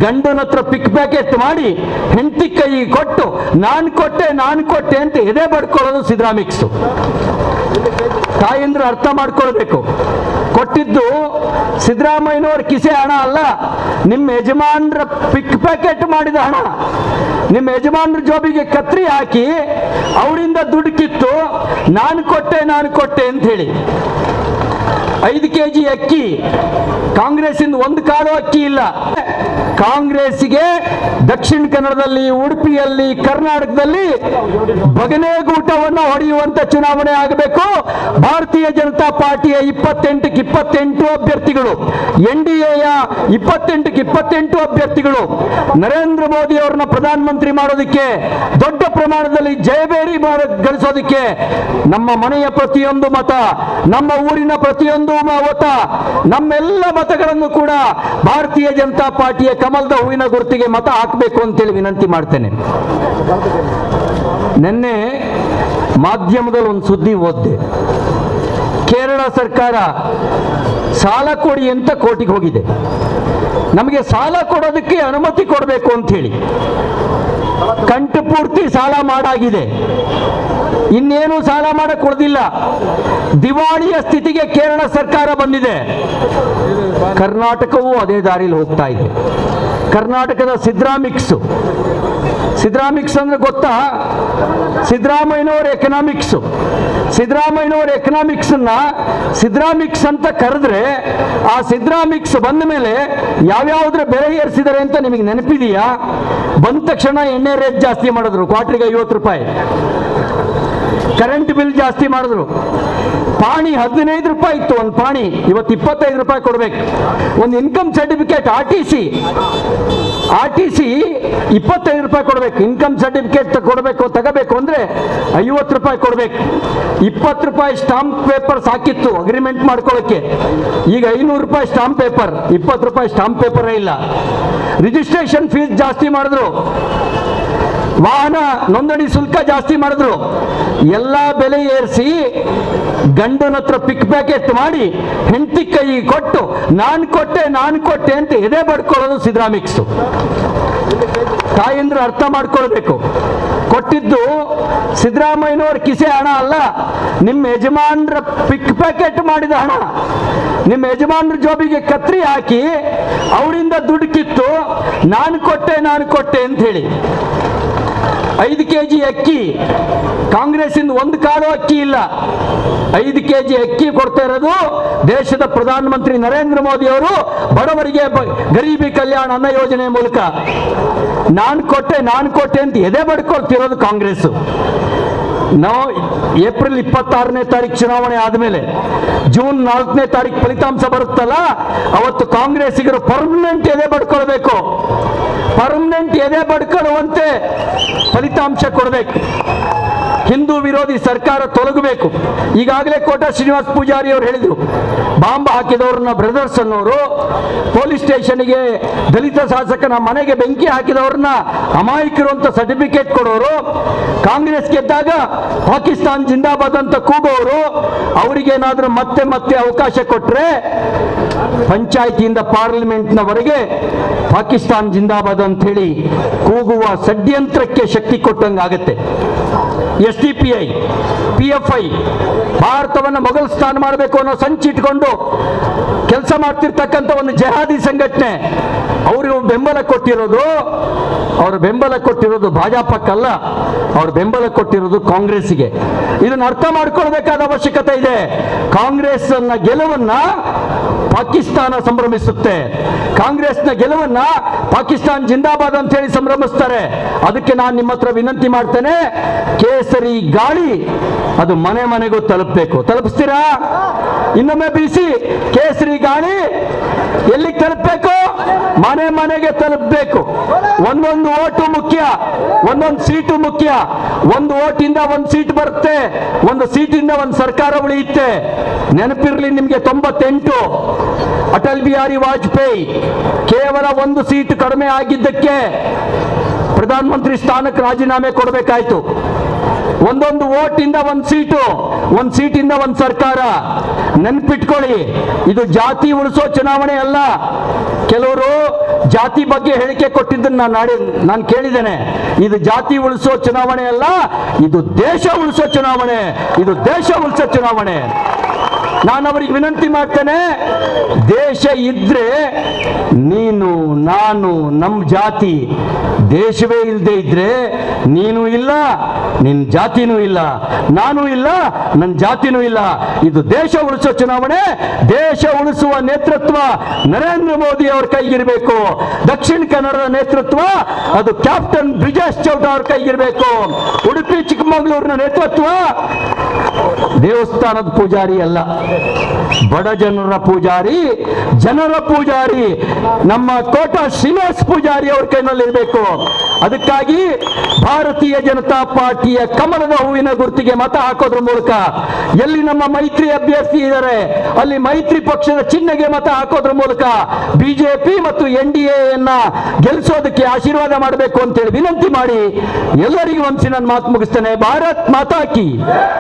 ಗಂಡನ ಹತ್ರ ಪಿಕ್ ಪ್ಯಾಕೆಟ್ ಮಾಡಿ ಹೆಂಡತಿ ಕೈ ಕೊಟ್ಟು ನಾನು ಕೊಟ್ಟೆ ಅಂತ ಎದೆ ಬಡ್ಕೊಳ್ಳೋದು ಸಿದ್ದರಾಮಿಕ್ಸ್. ತಾಯಂದ್ರು ಅರ್ಥ ಮಾಡ್ಕೊಳ್ಬೇಕು, ಕೊಟ್ಟಿದ್ದು ಸಿದ್ದರಾಮಯ್ಯನವ್ರ ಕಿಸೆ ಹಣ ಅಲ್ಲ, ನಿಮ್ಮ ಯಜಮಾನ್ರ ಪಿಕ್ ಪ್ಯಾಕೆಟ್ ಮಾಡಿದ ಹಣ. ನಿಮ್ಮ ಯಜಮಾನ್ರ ಜೋಬಿಗೆ ಕತ್ರಿ ಹಾಕಿ ಅವರಿಂದ ದುಡ್ಡು ಕಿತ್ತು ನಾನು ಕೊಟ್ಟೆ ಅಂತ ಹೇಳಿ 5 kg ಅಕ್ಕಿ, ಕಾಂಗ್ರೆಸ್ಸಿಂದ 1 ಕಾಳು ಅಕ್ಕಿ ಇಲ್ಲ. ಕಾಂಗ್ರೆಸ್ಸಿಗೆ ದಕ್ಷಿಣ ಕನ್ನಡದಲ್ಲಿ, ಉಡುಪಿಯಲ್ಲಿ, ಕರ್ನಾಟಕದಲ್ಲಿ ಬಗನೇಗೂಟವನ್ನು ಹೊಡೆಯುವಂತ ಚುನಾವಣೆ ಆಗಬೇಕು. ಭಾರತೀಯ ಜನತಾ ಪಾರ್ಟಿಯ 28ಕ್ಕೆ 28 ಅಭ್ಯರ್ಥಿಗಳು, NDAಯ 28ಕ್ಕೆ 28 ಅಭ್ಯರ್ಥಿಗಳು ನರೇಂದ್ರ ಮೋದಿ ಅವರನ್ನ ಪ್ರಧಾನಮಂತ್ರಿ ಮಾಡೋದಕ್ಕೆ, ದೊಡ್ಡ ಪ್ರಮಾಣದಲ್ಲಿ ಜಯಬೇರಿ ಗಳಿಸೋದಕ್ಕೆ ನಮ್ಮ ಮನೆಯ ಪ್ರತಿಯೊಂದು ಮತ, ನಮ್ಮ ಊರಿನ ಪ್ರತಿಯೊಂದು ಮತ, ನಮ್ಮೆಲ್ಲ ಮತಗಳನ್ನು ಕೂಡ ಭಾರತೀಯ ಜನತಾ ಪಾರ್ಟಿಯ ಕಮಲದ ಹೂವಿನ ಗುರುತಿಗೆ ಮತ ಹಾಕಬೇಕು ಅಂತೇಳಿ ವಿನಂತಿ ಮಾಡ್ತೇನೆ. ನಿನ್ನೆ ಮಾಧ್ಯಮದಲ್ಲಿ ಒಂದು ಸುದ್ದಿ ಓದಿದೆ. ಕೇರಳ ಸರ್ಕಾರ ಸಾಲ ಕೊಡಿ ಅಂತ ಕೋರ್ಟಿಗೆ ಹೋಗಿದೆ. ನಮಗೆ ಸಾಲ ಕೊಡೋದಕ್ಕೆ ಅನುಮತಿ ಕೊಡಬೇಕು ಅಂತ ಹೇಳಿ ಕಂಠು ಪೂರ್ತಿ ಸಾಲ ಮಾಡಾಗಿದೆ. ಇನ್ನೇನು ಸಾಲ ಮಾಡಕ್ ಕೊಡೋದಿಲ್ಲ. ದಿವಾಳಿಯ ಸ್ಥಿತಿಗೆ ಕೇರಳ ಸರ್ಕಾರ ಬಂದಿದೆ. ಕರ್ನಾಟಕವೂ ಅದೇ ದಾರಿಯಲ್ಲಿ ಹೋಗ್ತಾ ಇದೆ. ಕರ್ನಾಟಕದ ಸಿದ್ದರಾಮಿಕ್ಸ್ ಅಂದ್ರೆ ಗೊತ್ತಾ? ಸಿದ್ದರಾಮಯ್ಯನವರ ಎಕನಾಮಿಕ್ಸ್. ಸಿದ್ದರಾಮಯ್ಯನವರ ಎಕನಾಮಿಕ್ಸ್ ಅಂತ ಕರೆದ್ರೆ ಆ ಸಿದ್ದರಾಮಿಕ್ಸ್ ಬಂದ ಮೇಲೆ ಯಾವ್ಯಾವ್ದ್ರ ಬೆಲೆ ಏರಿಸಿದ್ದಾರೆ ಅಂತ ನಿಮಗೆ ನೆನಪಿದೆಯಾ? ಬಂದ ತಕ್ಷಣ ಎಣ್ಣೆ ರೇಟ್ ಜಾಸ್ತಿ ಮಾಡಿದ್ರು, ಕ್ವಾರ್ಟರ್ಗೆ 50 ರೂಪಾಯಿ. ಕರೆಂಟ್ ಬಿಲ್ ಜಾಸ್ತಿ ಮಾಡಿದ್ರು. ಪಾಣಿ 15 ರೂಪಾಯಿ ಇತ್ತು ಒಂದು ಪಾಣಿ, ಇವತ್ತು 25 ರೂಪಾಯಿ ಕೊಡ್ಬೇಕು. ಒಂದು ಇನ್ಕಮ್ ಸರ್ಟಿಫಿಕೇಟ್ RTC 25 ರೂಪಾಯಿ ಕೊಡ್ಬೇಕು. ಇನ್ಕಮ್ ಸರ್ಟಿಫಿಕೇಟ್ ತಗೋಬೇಕು ಅಂದ್ರೆ 50 ರೂಪಾಯಿ ಕೊಡ್ಬೇಕು. 20 ರೂಪಾಯಿ ಸ್ಟಾಂಪ್ ಪೇಪರ್ ಸಾಕಿತ್ತು ಅಗ್ರಿಮೆಂಟ್ ಮಾಡ್ಕೊಳ್ಳೋಕೆ. ಈಗ 500 ರೂಪಾಯಿ ಸ್ಟಾಂಪ್ ಪೇಪರ್, 20 ರೂಪಾಯಿ ಸ್ಟಾಂಪ್ ಪೇಪರೇ ಇಲ್ಲ. ರಿಜಿಸ್ಟ್ರೇಷನ್ ಫೀಸ್ ಜಾಸ್ತಿ ಮಾಡಿದ್ರು, ವಾಹನ ನೋಂದಣಿ ಶುಲ್ಕ ಜಾಸ್ತಿ ಮಾಡಿದ್ರು. ಎಲ್ಲ ಬೆಲೆ ಏರಿಸಿ ಗಂಡನ ಹತ್ರ ಪಿಕ್ ಪ್ಯಾಕೆಟ್ ಮಾಡಿ ಹೆಂಡತಿ ಕೈ ಕೊಟ್ಟು ನಾನು ಕೊಟ್ಟೆ ಅಂತ ಎದೆ ಬಡ್ಕೊಳ್ಳೋದು ಸಿದ್ದರಾಮಿಕ್ಸ್. ತಾಯಂದ್ರು ಅರ್ಥ ಮಾಡ್ಕೊಳ್ಬೇಕು, ಕೊಟ್ಟಿದ್ದು ಸಿದ್ದರಾಮಯ್ಯನವ್ರ ಕಿಸೆ ಹಣ ಅಲ್ಲ, ನಿಮ್ಮ ಯಜಮಾನ್ರ ಪಿಕ್ ಪ್ಯಾಕೆಟ್ ಮಾಡಿದ ಹಣ. ನಿಮ್ಮ ಯಜಮಾನ್ರ ಜೋಬಿಗೆ ಕತ್ರಿ ಹಾಕಿ ಅವರಿಂದ ದುಡ್ಡು ಕಿತ್ತು ನಾನು ಕೊಟ್ಟೆ ಅಂತ ಹೇಳಿ 5 kg ಅಕ್ಕಿ, ಕಾಂಗ್ರೆಸ್ಸಿಂದ 1 ಕಾಳು ಅಕ್ಕಿ ಇಲ್ಲ. 5 kg ಅಕ್ಕಿ ಕೊಡ್ತಾ ಇರೋದು ದೇಶದ ಪ್ರಧಾನಮಂತ್ರಿ ನರೇಂದ್ರ ಮೋದಿ ಅವರು ಬಡವರಿಗೆ ಗರೀಬಿ ಕಲ್ಯಾಣ ಅನ್ನ ಯೋಜನೆ ಮೂಲಕ. ನಾನು ಕೊಟ್ಟೆ ಅಂತ ಎದೆ ಬಡ್ಕೊಳ್ತಿರೋದು ಕಾಂಗ್ರೆಸ್. ನಾವು ಏಪ್ರಿಲ್ 26ನೇ ತಾರೀಕು ಚುನಾವಣೆ ಆದಮೇಲೆ ಜೂನ್ 4ನೇ ತಾರೀಕು ಫಲಿತಾಂಶ ಬರುತ್ತಲ್ಲ, ಅವತ್ತು ಕಾಂಗ್ರೆಸ್ಸಿಗರು ಪರ್ಮನೆಂಟ್ ಎದೆ ಬಡ್ಕೊಳ್ಬೇಕು. ಪರ್ಮನೆಂಟ್ ಎದೆ ಬಡ್ಕೊಳ್ಳುವಂತೆ ಫಲಿತಾಂಶ ಕೊಡಬೇಕು. ಹಿಂದೂ ವಿರೋಧಿ ಸರ್ಕಾರ ತೊಲಗಬೇಕು. ಈಗಾಗಲೇ ಕೋಟಾ ಶ್ರೀನಿವಾಸ ಪೂಜಾರಿ ಅವರು ಹೇಳಿದರು, ಬಾಂಬ್ ಹಾಕಿದವ್ರನ್ನ ಬ್ರದರ್ಸ್ ಅನ್ನೋರು, ಪೊಲೀಸ್ ಸ್ಟೇಷನ್ಗೆ ದಲಿತ ಶಾಸಕನ ಮನೆಗೆ ಬೆಂಕಿ ಹಾಕಿದವ್ರನ್ನ ಅಮಾಯಕರು ಅಂತ ಸರ್ಟಿಫಿಕೇಟ್ ಕೊಡೋರು, ಕಾಂಗ್ರೆಸ್ ಗೆದ್ದಾಗ ಪಾಕಿಸ್ತಾನ್ ಜಿಂದಾಬಾದ್ ಅಂತ ಕೂಗೋರು, ಅವರಿಗೇನಾದ್ರೂ ಮತ್ತೆ ಅವಕಾಶ ಕೊಟ್ಟರೆ ಪಂಚಾಯಿತಿಯಿಂದ ಪಾರ್ಲಿಮೆಂಟ್ನವರೆಗೆ ಪಾಕಿಸ್ತಾನ್ ಜಿಂದಾಬಾದ್ ಅಂತ ಹೇಳಿ ಕೂಗುವ ಷಡ್ಯಂತ್ರಕ್ಕೆ ಶಕ್ತಿ ಕೊಟ್ಟಂಗಾಗತ್ತೆ. SDPI, PFI ಭಾರತವನ್ನು ಮೊಘಲ್ ಸ್ಥಾನ ಮಾಡಬೇಕು ಅನ್ನೋ ಸಂಚಿಟ್ಕೊಂಡು ಕೆಲಸ ಮಾಡ್ತಿರ್ತಕ್ಕಂಥ ಒಂದು ಜಹಾದಿ ಸಂಘಟನೆ. ಅವರು ಬೆಂಬಲ ಕೊಟ್ಟಿರೋದು ಭಾಜಪಕ್ಕಲ್ಲ, ಅವರು ಬೆಂಬಲ ಕೊಟ್ಟಿರೋದು ಕಾಂಗ್ರೆಸ್ಸಿಗೆ. ಇದನ್ನು ಅರ್ಥ ಮಾಡ್ಕೊಳ್ಬೇಕಾದ ಅವಶ್ಯಕತೆ ಇದೆ. ಕಾಂಗ್ರೆಸ್ನ ಗೆಲುವನ್ನ ಪಾಕಿಸ್ತಾನ ಸಂಭ್ರಮಿಸುತ್ತೆ. ಕಾಂಗ್ರೆಸ್ನ ಗೆಲುವನ್ನ ಪಾಕಿಸ್ತಾನ್ ಜಿಂದಾಬಾದ್ ಅಂತ ಹೇಳಿ ಸಂಭ್ರಮಿಸ್ತಾರೆ. ಅದಕ್ಕೆ ನಾನು ನಿಮ್ಮ ಹತ್ರ ವಿನಂತಿ ಮಾಡ್ತೇನೆ, ಕೇಸರಿ ಗಾಳಿ ಅದು ಮನೆಗೂ ತಲುಪಬೇಕು. ತಲುಪಿಸ್ತೀರಾ? ಇನ್ನೊಮ್ಮೆ ಬೀಸಿ. ಕೇಸರಿ ಗಾಳಿ ಎಲ್ಲಿಗೆ ತಲುಪಬೇಕು? ಮನೆಗೆ ತಲುಪಬೇಕು. ಒಂದೊಂದು ಓಟು ಮುಖ್ಯ, ಒಂದೊಂದು ಸೀಟು ಮುಖ್ಯ. ಒಂದು ಓಟಿಂದ ಒಂದು ಸೀಟ್ ಬರುತ್ತೆ, ಒಂದು ಸೀಟಿಂದ ಒಂದು ಸರ್ಕಾರ ಉಳಿಯುತ್ತೆ. ನೆನಪಿರ್ಲಿ ನಿಮ್ಗೆ, 98 ಅಟಲ್ ಬಿಹಾರಿ ವಾಜಪೇಯಿ ಕೇವಲ ಒಂದು ಸೀಟ್ ಕಡಿಮೆ ಆಗಿದ್ದಕ್ಕೆ ಪ್ರಧಾನಮಂತ್ರಿ ಸ್ಥಾನಕ್ಕೆ ರಾಜೀನಾಮೆ ಕೊಡಬೇಕಾಯ್ತು. ಒಂದೊಂದು ಓಟಿಂದ ಒಂದು ಸೀಟು, ಒಂದು ಸೀಟಿಂದ ಒಂದು ಸರ್ಕಾರ. ನೆನ್ಪಿಟ್ಕೊಳ್ಳಿ, ಇದು ಜಾತಿ ಉಳಿಸೋ ಚುನಾವಣೆ ಅಲ್ಲ. ಕೆಲವರು ಜಾತಿ ಬಗ್ಗೆ ಹೇಳಿಕೆ ಕೊಟ್ಟಿದ್ದನ್ನು ನಾನು ಕೇಳಿದ್ದೇನೆ. ಇದು ಜಾತಿ ಉಳಿಸೋ ಚುನಾವಣೆ ಅಲ್ಲ, ಇದು ದೇಶ ಉಳಿಸೋ ಚುನಾವಣೆ, ಇದು ದೇಶ ಉಳಿಸೋ ಚುನಾವಣೆ. ನಾನು ಅವರಿಗೆ ವಿನಂತಿ ಮಾಡ್ತೇನೆ, ದೇಶ ಇದ್ರೆ ನೀನು ನಾನು ನಮ್ಮ ಜಾತಿ, ದೇಶವೇ ಇಲ್ಲದೆ ಇದ್ರೆ ನೀನು ಇಲ್ಲ, ನಿನ್ನ ಜಾತಿನೂ ಇಲ್ಲ, ನಾನು ಇಲ್ಲ, ನನ್ನ ಜಾತಿನೂ ಇಲ್ಲ. ಇದು ದೇಶ ಉಳಿಸೋ ಚುನಾವಣೆ. ದೇಶ ಉಳಿಸುವ ನೇತೃತ್ವ ನರೇಂದ್ರ ಮೋದಿ ಅವ್ರ ಕೈಗಿರಬೇಕು. ದಕ್ಷಿಣ ಕನ್ನಡದ ನೇತೃತ್ವ ಅದು ಕ್ಯಾಪ್ಟನ್ ಬ್ರಿಜೇಶ್ ಚೌಟ ಅವ್ರ ಕೈಗಿರಬೇಕು. ಉಡುಪಿ ಚಿಕ್ಕಮಗಳೂರಿನ ನೇತೃತ್ವ ದೇವಸ್ಥಾನದ ಪೂಜಾರಿ ಅಲ್ಲ, ಬಡ ಜನರ ಪೂಜಾರಿ, ಜನರ ಪೂಜಾರಿ, ನಮ್ಮ ಕೋಟ ಶ್ರೀನಿವಾಸ್ ಪೂಜಾರಿ ಅವ್ರ ಕೈನಲ್ಲಿರಬೇಕು. ಅದಕ್ಕಾಗಿ ಭಾರತೀಯ ಜನತಾ ಪಾರ್ಟಿಯ ಕಮಲದ ಹೂವಿನ ಗುರುತಿಗೆ ಮತ ಹಾಕೋದ್ರ ಮೂಲಕ, ಎಲ್ಲಿ ನಮ್ಮ ಮೈತ್ರಿ ಅಭ್ಯರ್ಥಿ ಇದ್ದಾರೆ ಅಲ್ಲಿ ಮೈತ್ರಿ ಪಕ್ಷದ ಚಿಹ್ನೆಗೆ ಮತ ಹಾಕೋದ್ರ ಮೂಲಕ ಬಿಜೆಪಿ ಮತ್ತು NDAಯನ್ನ ಗೆಲ್ಲಿಸೋದಕ್ಕೆ ಆಶೀರ್ವಾದ ಮಾಡಬೇಕು ಅಂತೇಳಿ ವಿನಂತಿ ಮಾಡಿ ಎಲ್ಲರಿಗೂ ಒಂದ್ಸಿ ನನ್ನ ಮಾತು ಮುಗಿಸ್ತೇನೆ. ಭಾರತ್ ಮಾತಾ ಕಿ.